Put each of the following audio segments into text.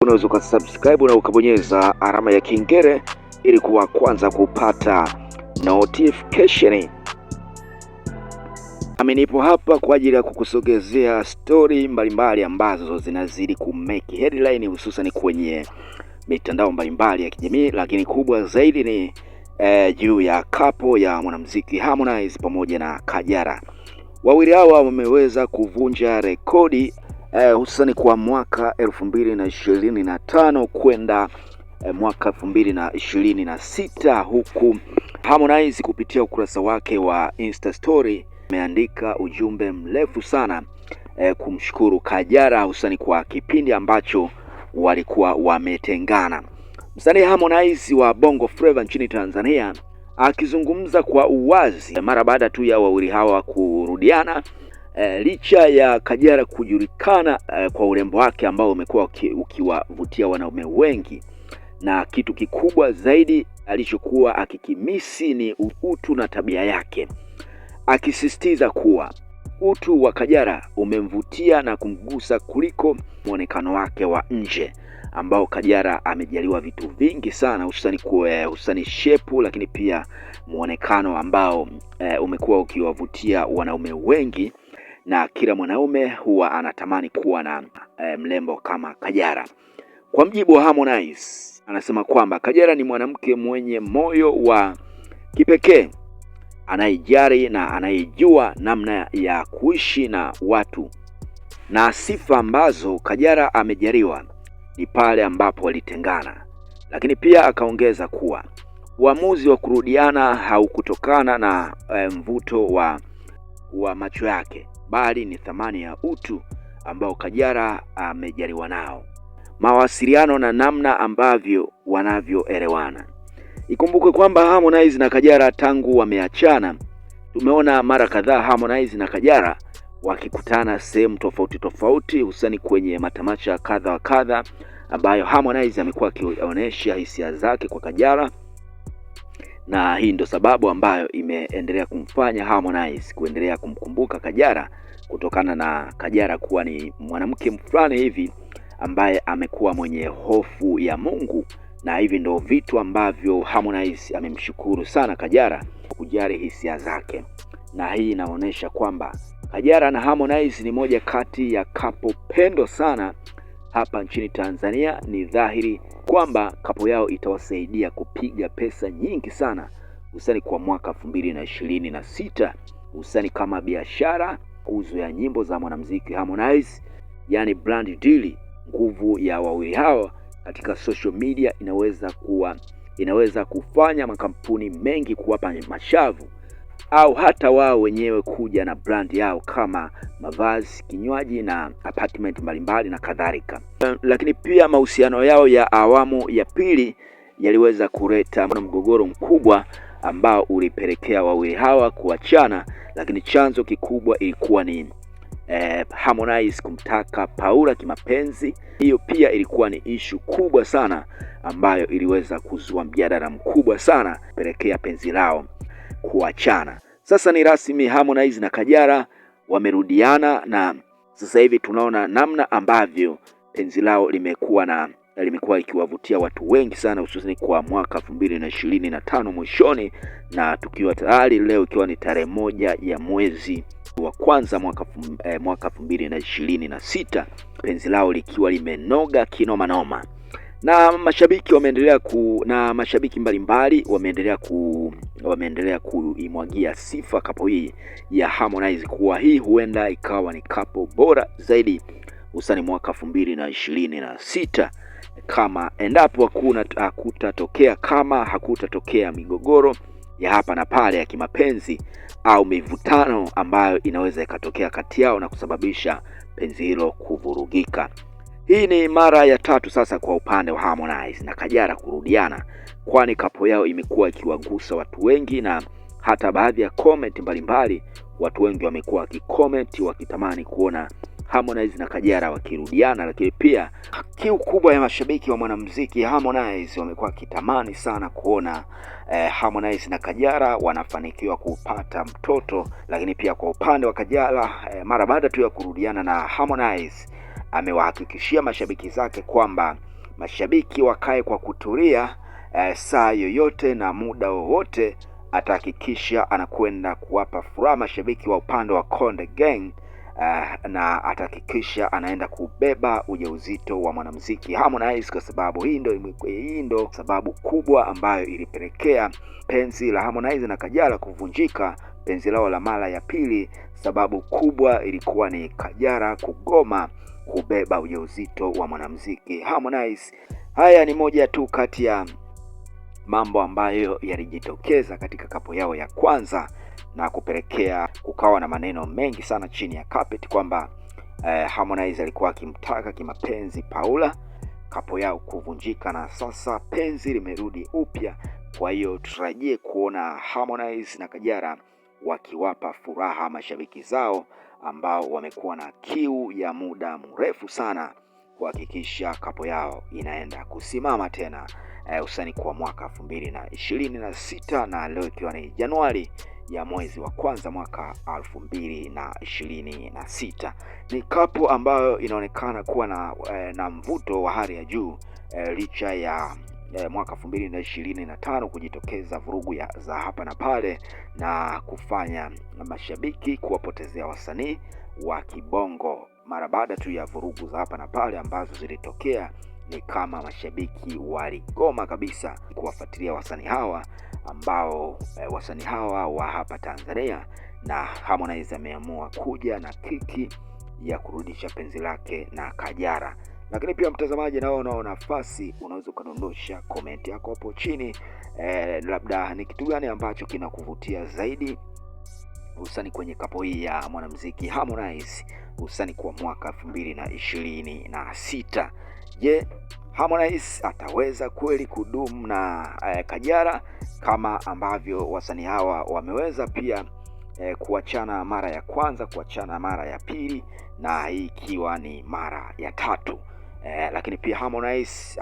Unaweza ukasubscribe na ukabonyeza alama ya kengele ili kuwa kwanza kupata notification. Nipo hapa kwa ajili ya kukusogezea story mbalimbali ambazo zinazidi kumake headline, hususan kwenye mitandao mbalimbali ya kijamii, lakini kubwa zaidi ni juu ya couple ya mwanamuziki Harmonize pamoja na Kajala. Wawili hawa wameweza kuvunja rekodi hususan kwa mwaka 2025 kwenda mwaka 2026, huku Harmonize kupitia ukurasa wake wa Insta story ameandika ujumbe mrefu sana kumshukuru Kajala hususan kwa kipindi ambacho walikuwa wametengana. Msanii Harmonize wa Bongo Flava nchini Tanzania akizungumza kwa uwazi mara baada tu ya wawili hawa kurudiana, licha ya Kajala kujulikana kwa urembo wake ambao umekuwa ukiwavutia wanaume wengi, na kitu kikubwa zaidi alichokuwa akikimisi ni utu na tabia yake, akisisitiza kuwa utu wa Kajala umemvutia na kumgusa kuliko muonekano wake wa nje, ambao Kajala amejaliwa vitu vingi sana, hususani shepu, lakini pia muonekano ambao umekuwa ukiwavutia wanaume wengi, na kila mwanaume huwa anatamani kuwa na mrembo kama Kajala. Kwa mjibu wa Harmonize, anasema kwamba Kajala ni mwanamke mwenye moyo wa kipekee, anayejali na anayejua namna ya kuishi na watu, na sifa ambazo Kajala amejaliwa ni pale ambapo walitengana. Lakini pia akaongeza kuwa uamuzi wa kurudiana haukutokana na mvuto wa macho yake, bali ni thamani ya utu ambao Kajala amejaliwa nao, mawasiliano na namna ambavyo wanavyoelewana. Ikumbuke kwamba Harmonize na Kajala tangu wameachana, tumeona mara kadhaa Harmonize na Kajala wakikutana sehemu tofauti tofauti, hususani kwenye matamasha kadha wa kadha, ambayo Harmonize amekuwa akionyesha hisia zake kwa Kajala, na hii ndo sababu ambayo imeendelea kumfanya Harmonize kuendelea kumkumbuka Kajala, kutokana na Kajala kuwa ni mwanamke fulani hivi ambaye amekuwa mwenye hofu ya Mungu, na hivi ndo vitu ambavyo Harmonize amemshukuru sana Kajala kujali hisia zake. Na hii inaonyesha kwamba Kajala na Harmonize ni moja kati ya couple pendo sana hapa nchini Tanzania. Ni dhahiri kwamba couple yao itawasaidia kupiga pesa nyingi sana, hususani kwa mwaka 2026, hususani kama biashara, uzo ya nyimbo za mwanamuziki Harmonize, yani brand deal. Nguvu ya wawili hawa katika social media inaweza kufanya makampuni mengi kuwapa mashavu, au hata wao wenyewe kuja na brand yao kama mavazi, kinywaji na apartment mbalimbali na kadhalika. Lakini pia mahusiano yao ya awamu ya pili yaliweza kuleta mgogoro mkubwa ambao ulipelekea wawili hawa kuachana, lakini chanzo kikubwa ilikuwa ni Harmonize kumtaka Paula kimapenzi. Hiyo pia ilikuwa ni issue kubwa sana ambayo iliweza kuzua mjadala mkubwa sana pelekea penzi lao kuachana. Sasa ni rasmi, Harmonize na Kajala wamerudiana, na sasa hivi tunaona namna ambavyo penzi lao limekuwa ikiwavutia watu wengi sana, hususan kwa mwaka 2025 mwishoni, na tukiwa tayari leo ikiwa ni tarehe 1 ya mwezi wa kwanza mwaka 2026, penzi lao likiwa limenoga kinoma noma, na mashabiki mbalimbali wameendelea kuimwagia sifa kapo hii ya Harmonize, kuwa hii huenda ikawa ni kapo bora zaidi hususani mwaka 2026, kama endapo hakutatokea migogoro ya hapa na pale ya kimapenzi au mivutano ambayo inaweza ikatokea kati yao na kusababisha penzi hilo kuvurugika. Hii ni mara ya tatu sasa kwa upande wa Harmonize na Kajala kurudiana, kwani kapo yao imekuwa ikiwagusa watu wengi, na hata baadhi ya comment mbalimbali watu wengi wamekuwa wakicomment wakitamani kuona Harmonize na Kajala wakirudiana. Lakini pia kiu kubwa ya mashabiki wa mwanamuziki Harmonize wamekuwa wakitamani sana kuona Harmonize na Kajala wanafanikiwa kupata mtoto. Lakini pia kwa upande wa Kajala, mara baada tu ya kurudiana na Harmonize, amewahakikishia mashabiki zake kwamba mashabiki wakae kwa kutulia, saa yoyote na muda wowote atahakikisha anakwenda kuwapa furaha mashabiki wa upande wa Konde Gang, na atahakikisha anaenda kubeba ujauzito wa mwanamuziki Harmonize, kwa sababu hii ndo sababu kubwa ambayo ilipelekea penzi la Harmonize na Kajala kuvunjika, penzi lao la mara ya pili. Sababu kubwa ilikuwa ni Kajala kugoma kubeba ujauzito wa mwanamuziki Harmonize. Haya ni moja tu kati ya mambo ambayo yalijitokeza katika kapo yao ya kwanza na kupelekea kukawa na maneno mengi sana chini ya carpet kwamba Harmonize alikuwa akimtaka kimapenzi Paula, kapo yao kuvunjika na sasa penzi limerudi upya. Kwa hiyo tutarajie kuona Harmonize na Kajala wakiwapa furaha mashabiki zao ambao wamekuwa na kiu ya muda mrefu sana kuhakikisha kapo yao inaenda kusimama tena, usani kwa mwaka 2026 na leo ikiwa ni Januari ya mwezi wa kwanza mwaka 2026. Ni kapo ambayo inaonekana kuwa na mvuto wa hali ya juu, licha ya mwaka 2025 kujitokeza vurugu za hapa na pale na kufanya mashabiki kuwapotezea wasanii wa kibongo. Mara baada tu ya vurugu za hapa na pale ambazo zilitokea, ni kama mashabiki waligoma kabisa kuwafuatilia wasanii hawa ambao wasanii hawa wa hapa Tanzania, na Harmonize ameamua kuja na kiki ya kurudisha penzi lake na Kajala. Lakini pia mtazamaji, naona nafasi unaweza kudondosha comment yako hapo chini, labda ni kitu gani ambacho kinakuvutia zaidi hususani kwenye kapo hii ya mwanamuziki Harmonize hususani kwa mwaka 2026. Je, Harmonize ataweza kweli kudumu na Kajala kama ambavyo wasanii hawa wameweza pia kuachana mara ya kwanza, kuachana mara ya pili, na hii ikiwa ni mara ya tatu? Lakini pia Harmonize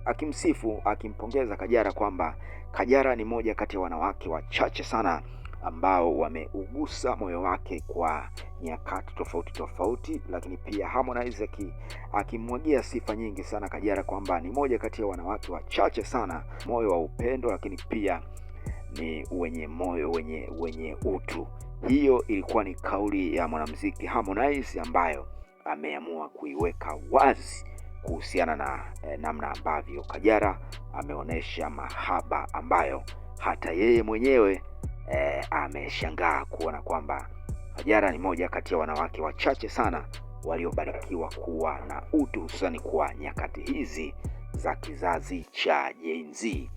akimsifu, akimpongeza Kajala kwamba Kajala ni moja kati ya wanawake wachache sana ambao wameugusa moyo wake kwa nyakati tofauti. Lakini pia Harmonize akimwagia sifa nyingi sana Kajala kwamba ni moja kati ya wanawake wachache sana moyo wa upendo, lakini pia ni wenye moyo wenye utu. Hiyo ilikuwa ni kauli ya mwanamuziki Harmonize ambayo ameamua kuiweka wazi kuhusiana na namna ambavyo Kajala ameonesha mahaba ambayo hata yeye mwenyewe ameshangaa kuona kwamba Kajala ni moja kati ya wanawake wachache sana waliobarikiwa kuwa na utu, hususani kwa nyakati hizi za kizazi cha Gen Z.